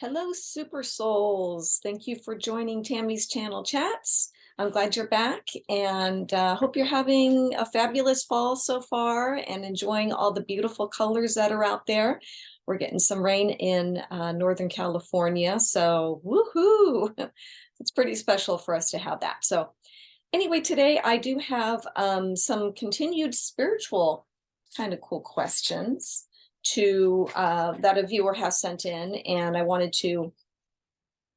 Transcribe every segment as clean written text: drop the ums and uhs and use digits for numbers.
Hello, super souls. Thank you for joining Tammy's channel chats. I'm glad you're back and hope you're having a fabulous fall so far and enjoying all the beautiful colors that are out there. We're getting some rain in Northern California, so woohoo! It's pretty special for us to have that. So anyway, today I do have some continued spiritual kind of cool questions to that a viewer has sent in, and I wanted to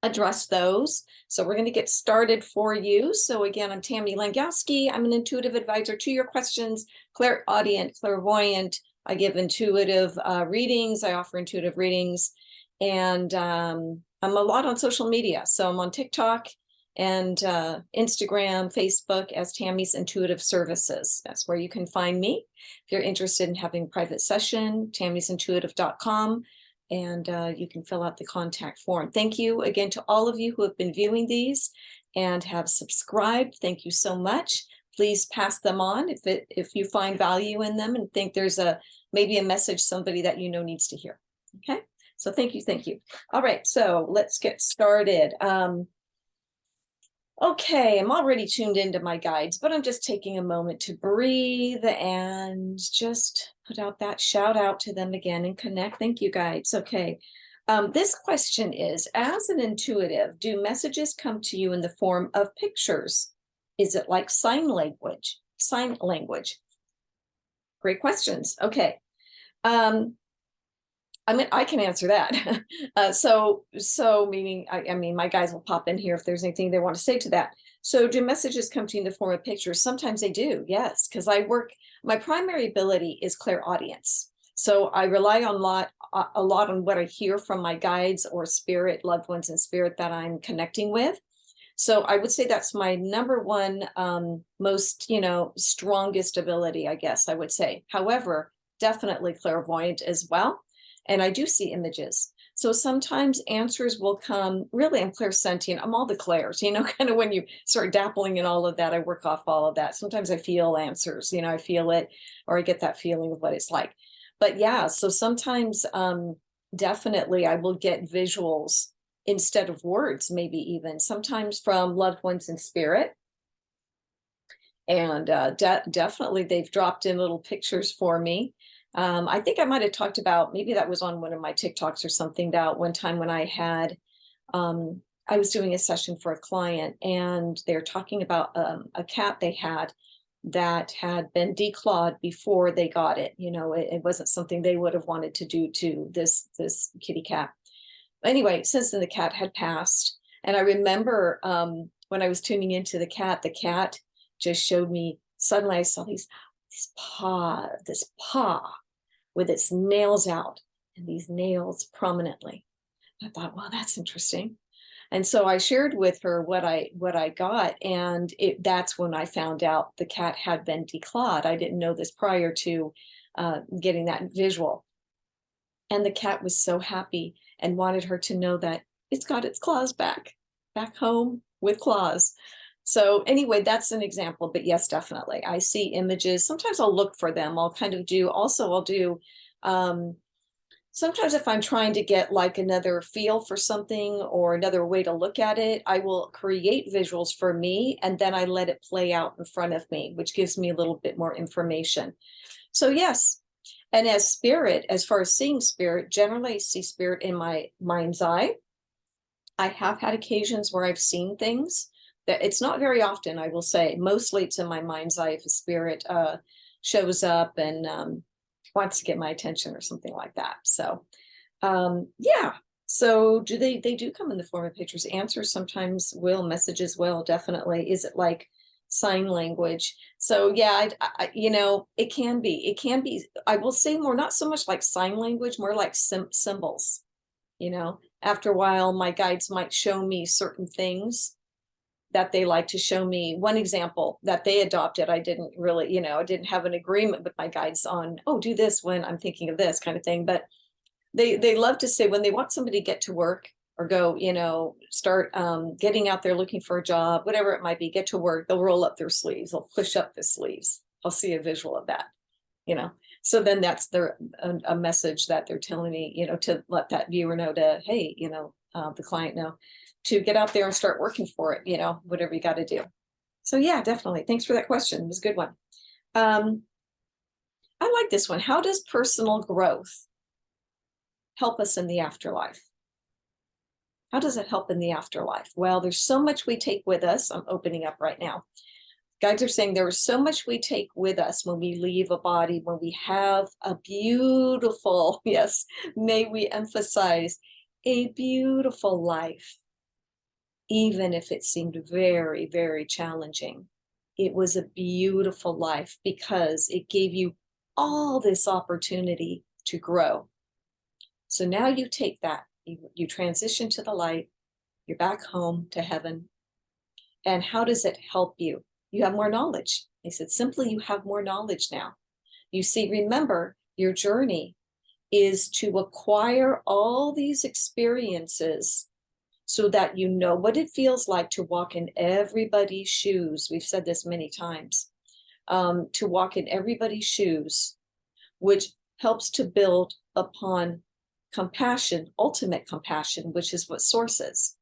address those. So we're going to get started for you. So again, I'm Tammy Langowski. I'm an intuitive advisor to your questions, clairaudient, clairvoyant. I give intuitive readings. I offer intuitive readings, and I'm a lot on social media. So I'm on TikTok and Instagram, Facebook as Tammy's Intuitive Services. That's where you can find me. If you're interested in having a private session, tammysintuitive.com, and you can fill out the contact form. Thank you again to all of you who have been viewing these and have subscribed. Thank you so much. Please pass them on if you find value in them and think there's maybe a message somebody that you know needs to hear. Okay, so thank you, thank you. All right, so let's get started. Okay, I'm already tuned into my guides, but I'm just taking a moment to breathe and just put out that shout out to them again and connect. Thank you, guides. Okay, this question is, as an intuitive, do messages come to you in the form of pictures? Is it like sign language? Sign language. Great questions. Okay. I mean, I can answer that. So meaning, I mean, my guys will pop in here if there's anything they want to say to that. So do messages come to you in the form of pictures? Sometimes they do, yes, because my primary ability is clairaudience. So I rely on a lot on what I hear from my guides or spirit, loved ones in spirit that I'm connecting with. So I would say that's my number one, most, strongest ability, I guess I would say. However, definitely clairvoyant as well. And I do see images. So sometimes answers will come, really, I'm clairsentient. I'm all the clairs, kind of when you start dabbling in all of that, I work off all of that. Sometimes I feel answers, I feel it, or I get that feeling of what it's like. But yeah, so sometimes definitely I will get visuals instead of words, maybe even sometimes from loved ones in spirit. And definitely they've dropped in little pictures for me. I think I might have talked about, maybe that was on one of my TikToks or something, about one time when I was doing a session for a client and they're talking about a cat they had that had been declawed before they got it. It wasn't something they would have wanted to do to this kitty cat. Anyway, since then the cat had passed. And I remember when I was tuning into the cat just showed me, suddenly I saw this paw with its nails out and these nails prominently. I thought, well, that's interesting. And so I shared with her what I got, and that's when I found out the cat had been declawed. I didn't know this prior to getting that visual. And the cat was so happy and wanted her to know that it's got its claws back home with claws. So anyway, that's an example, but yes, definitely. I see images. Sometimes I'll look for them. I'll do, sometimes if I'm trying to get like another feel for something or another way to look at it, I will create visuals for me, and then I let it play out in front of me, which gives me a little bit more information. So yes, and as spirit, as far as seeing spirit, generally I see spirit in my mind's eye. I have had occasions where I've seen things. That it's not very often, I will say. Mostly it's in my mind's eye if a spirit shows up and wants to get my attention or something like that. So yeah, so they do come in the form of pictures. Answers sometimes will, messages will, definitely. Is it like sign language? So yeah, it can be, I will say, more, not so much like sign language, more like symbols. After a while my guides might show me certain things that they like to show me. One example that they adopted, I didn't really, I didn't have an agreement with my guides on, oh, do this when I'm thinking of this kind of thing. But they love to say when they want somebody to get to work or go, start getting out there looking for a job, whatever it might be, get to work, they'll roll up their sleeves, they'll push up the sleeves. I'll see a visual of that, So then that's a message that they're telling me, to let that viewer know to, hey, the client know to get out there and start working for it, whatever you got to do. So yeah, definitely. Thanks for that question. It was a good one. I like this one. How does personal growth help us in the afterlife? How does it help in the afterlife? Well, there's so much we take with us. I'm opening up right now. Guides are saying there is so much we take with us when we leave a body, when we have a beautiful, yes, may we emphasize, a beautiful life, even if it seemed very, very challenging. It was a beautiful life because it gave you all this opportunity to grow. So now you take that, you transition to the light, you're back home to heaven. And how does it help you? You have more knowledge. They said, simply, you have more knowledge now. You see, remember, your journey is to acquire all these experiences so that you know what it feels like to walk in everybody's shoes. We've said this many times, to walk in everybody's shoes, which helps to build upon compassion, ultimate compassion, which is what Source is.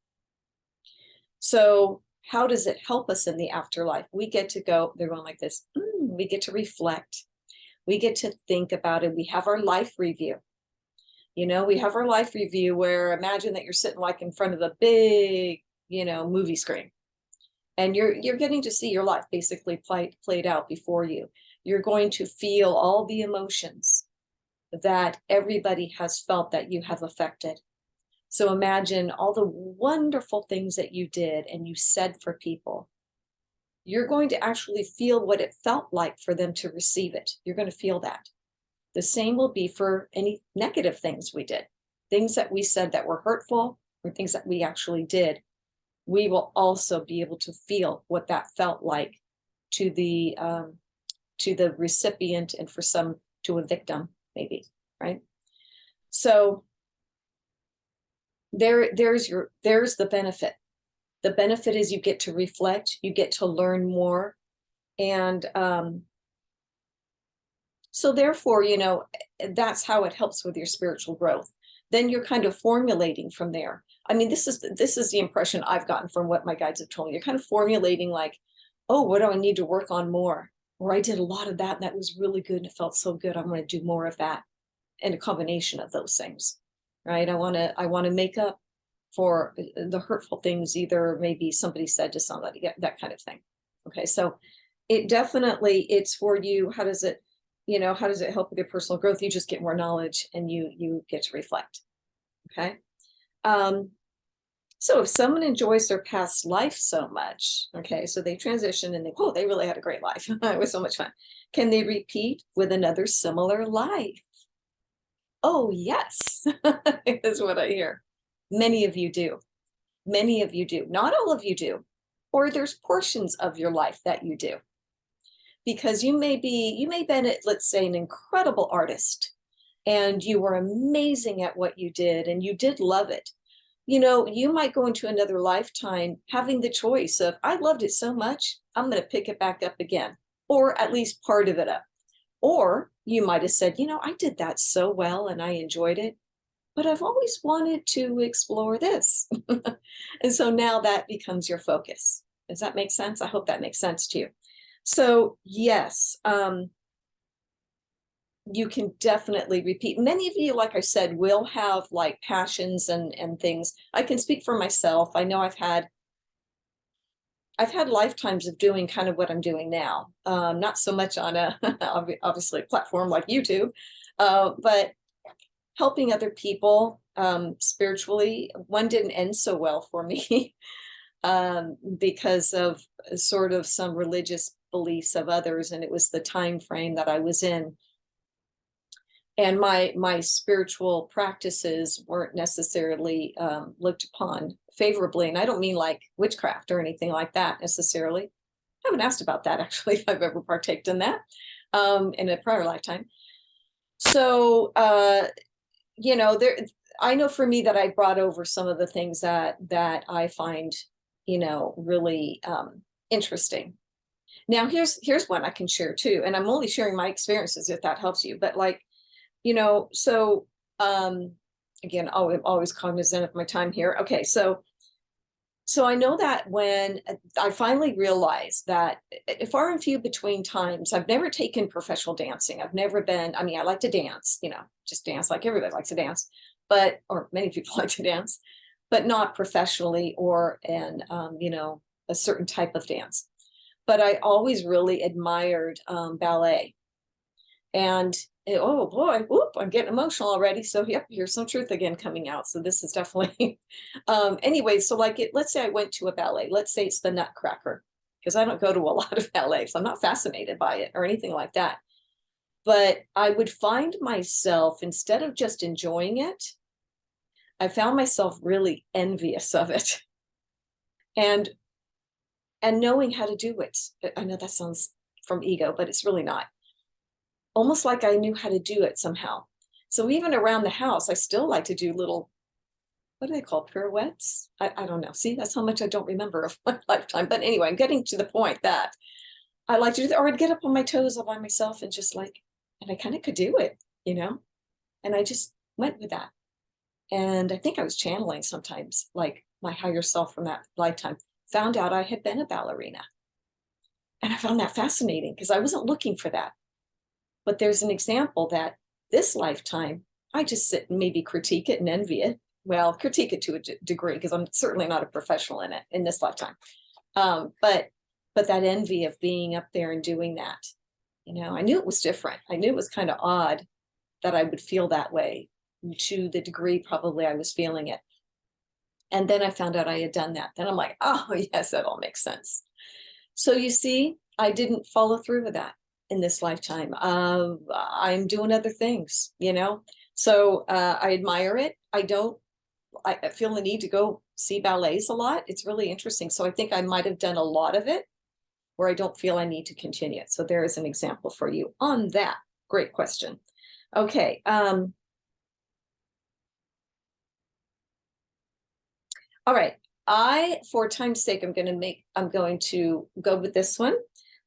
So how does it help us in the afterlife? We get to go, they're going like this, we get to reflect. We get to think about it. We have our life review. We have our life review where imagine that you're sitting like in front of a big, movie screen. And you're getting to see your life basically played out before you. You're going to feel all the emotions that everybody has felt that you have affected. So imagine all the wonderful things that you did and you said for people. You're going to actually feel what it felt like for them to receive it. You're going to feel that. The same will be for any negative things we did, things that we said that were hurtful or things that we actually did. We will also be able to feel what that felt like to the recipient and for some to a victim, maybe, right? So there's the benefit. The benefit is you get to reflect, you get to learn more. And so therefore, that's how it helps with your spiritual growth. Then you're kind of formulating from there. I mean, this is the impression I've gotten from what my guides have told me. You're kind of formulating like, oh, what do I need to work on more? Or I did a lot of that and that was really good and it felt so good. I'm going to do more of that. And a combination of those things, right? I want to make up for the hurtful things either maybe somebody said to somebody, that kind of thing. Okay, so it's for you. How does it help with your personal growth? You just get more knowledge and you get to reflect. Okay. So if someone enjoys their past life so much, okay, so they transition and they really had a great life. It was so much fun. Can they repeat with another similar life? Oh, yes, is what I hear. Many of you do. Many of you do. Not all of you do. Or there's portions of your life that you do. Because you may be, let's say, an incredible artist, and you were amazing at what you did, and you did love it. You might go into another lifetime having the choice of, I loved it so much, I'm going to pick it back up again, or at least part of it up. Or you might have said, I did that so well and I enjoyed it, but I've always wanted to explore this. And so now that becomes your focus. Does that make sense? I hope that makes sense to you. So yes, you can definitely repeat. Many of you, like I said, will have like passions and things. I can speak for myself. I know I've had lifetimes of doing kind of what I'm doing now. Not so much on a obviously a platform like YouTube, but helping other people spiritually. One didn't end so well for me because of sort of some religious beliefs of others, and it was the time frame that I was in. And my spiritual practices weren't necessarily looked upon favorably. And I don't mean like witchcraft or anything like that necessarily. I haven't asked about that actually, if I've ever partaked in that in a prior lifetime. So, I know for me that I brought over some of the things that I find, really interesting. Now here's one I can share too, and I'm only sharing my experiences if that helps you. But like, so again, always cognizant of my time here. Okay, so I know that when I finally realized that far and few between times, I've never taken professional dancing. I've never been, I mean, I like to dance, just dance like everybody likes to dance, or many people like to dance, but not professionally or in, a certain type of dance. But I always really admired ballet. And oh boy, whoop, I'm getting emotional already. So yep, here's some truth again coming out. So this is definitely anyway, so like let's say I went to a ballet, let's say it's the Nutcracker, because I don't go to a lot of ballets. I'm not fascinated by it or anything like that. But I would find myself, instead of just enjoying it, I found myself really envious of it. And knowing how to do it. I know that sounds from ego, but it's really not. Almost like I knew how to do it somehow. So even around the house, I still like to do little, what do they call, pirouettes? I don't know. See, that's how much I don't remember of my lifetime. But anyway, I'm getting to the point that I like to do that, or I'd get up on my toes all by myself and just like, and I kind of could do it, and I just went with that. And I think I was channeling sometimes, like my higher self from that lifetime, found out I had been a ballerina. And I found that fascinating because I wasn't looking for that. But there's an example that this lifetime, I just sit and maybe critique it and envy it. Well, critique it to a degree, because I'm certainly not a professional in it in this lifetime. But that envy of being up there and doing that, I knew it was different. I knew it was kind of odd that I would feel that way, to the degree probably I was feeling it. And then I found out I had done that. Then I'm like, oh yes, that all makes sense. So you see, I didn't follow through with that in this lifetime. I'm doing other things, so I admire it. I feel the need to go see ballets a lot. It's really interesting. So I think I might have done a lot of it where I don't feel I need to continue it. So there is an example for you on that. Great question. Okay. All right. For time's sake, I'm going to go with this one.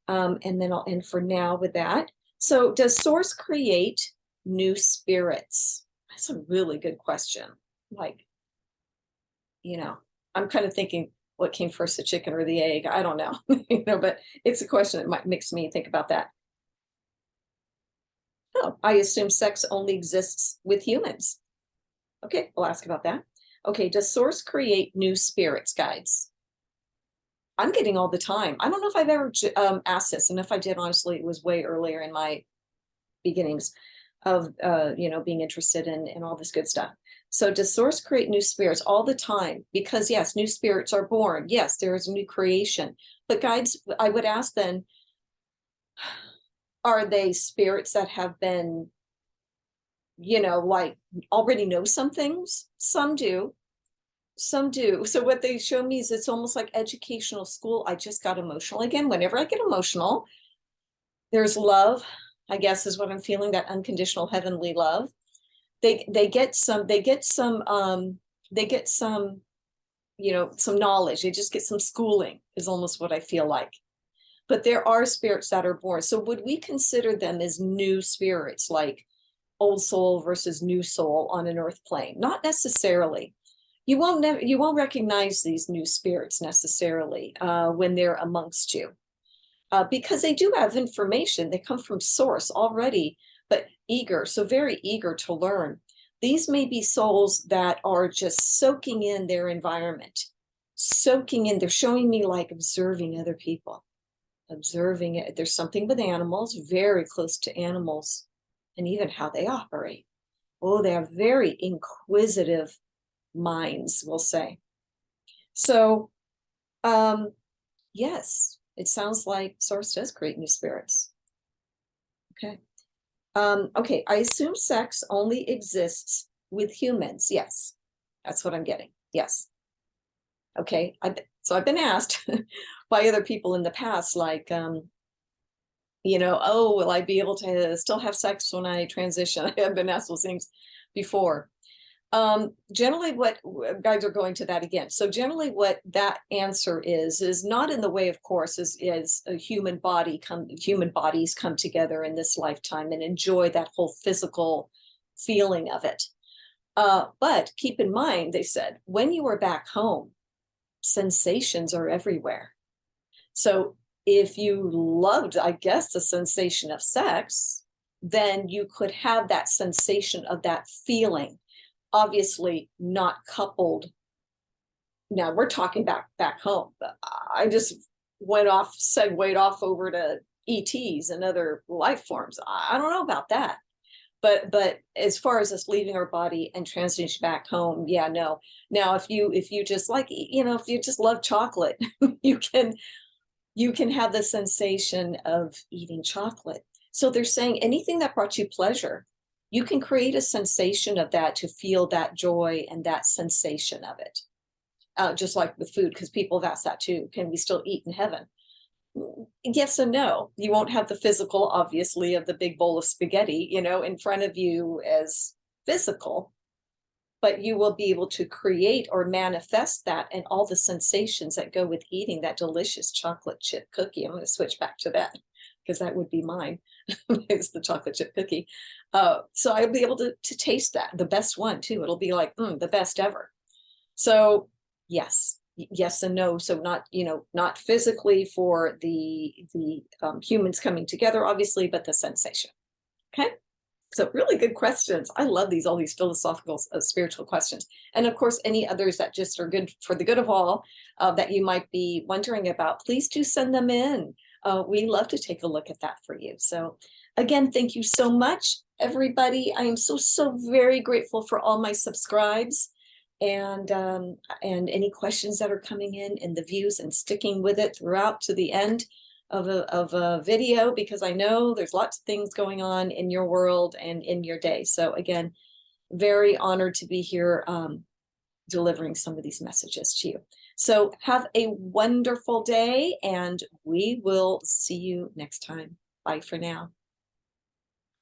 And then I'll end for now with that. So does source create new spirits? That's a really good question. Like, I'm kind of thinking what came first, the chicken or the egg? I don't know, but it's a question that makes me think about that. Oh, I assume sex only exists with humans. Okay, I'll ask about that. Okay, does source create new spirits, guides? I'm getting all the time. I don't know if I've ever asked this, and if I did, honestly, it was way earlier in my beginnings of being interested in all this good stuff. So does source create new spirits all the time? Because yes, new spirits are born. Yes, there is a new creation. But guides, I would ask then, are they spirits that have been, like already know some things? Some do. Some do. So what they show me is it's almost like educational school. I just got emotional again. Whenever I get emotional, there's love, I guess is what I'm feeling, that unconditional heavenly love. They get some some knowledge. They just get some schooling is almost what I feel like. But there are spirits that are born. So would we consider them as new spirits, like old soul versus new soul on an earth plane? Not necessarily. You won't recognize these new spirits necessarily when they're amongst you, because they do have information. They come from source already, but very eager to learn. These may be souls that are just soaking in their environment, soaking in. They're showing me like observing other people, observing it. There's something with animals, very close to animals, and even how they operate. Oh, they have very inquisitive minds, we'll say. So yes, it sounds like source does create new spirits. Okay. Okay, I assume sex only exists with humans. Yes, that's what I'm getting. Yes. Okay, so I've been asked by other people in the past, like, oh, will I be able to still have sex when I transition? I've been asked those things before. Generally what guides are going to that again. So generally what that answer is not in the way, of course, is a human bodies come together in this lifetime and enjoy that whole physical feeling of it. But keep in mind, they said, when you are back home, sensations are everywhere. So if you loved, I guess, the sensation of sex, then you could have that sensation of that feeling, obviously not coupled. Now we're talking back home, but I just segued off over to ETs and other life forms. I don't know about that. But as far as us leaving our body and transitioning back home, yeah, no. Now if you just like, if you just love chocolate, you can have the sensation of eating chocolate. So they're saying anything that brought you pleasure, you can create a sensation of that to feel that joy and that sensation of it. Just like with food, because people have asked that too. Can we still eat in heaven? Yes and no. You won't have the physical, obviously, of the big bowl of spaghetti, in front of you as physical, but you will be able to create or manifest that and all the sensations that go with eating that delicious chocolate chip cookie. I'm going to switch back to that because that would be mine. It's the chocolate chip cookie. So I'll be able to taste that, the best one too. It'll be like the best ever. So yes and no. So not physically for the humans coming together, obviously, but the sensation. Okay. So really good questions. I love all these philosophical, spiritual questions. And of course, any others that just are good for the good of all that you might be wondering about, please do send them in. We love to take a look at that for you. So again, thank you so much, everybody. I am so very grateful for all my subscribes and any questions that are coming in and the views and sticking with it throughout to the end of a video, because I know there's lots of things going on in your world and in your day. So again, very honored to be here delivering some of these messages to you. So have a wonderful day and we will see you next time. Bye for now.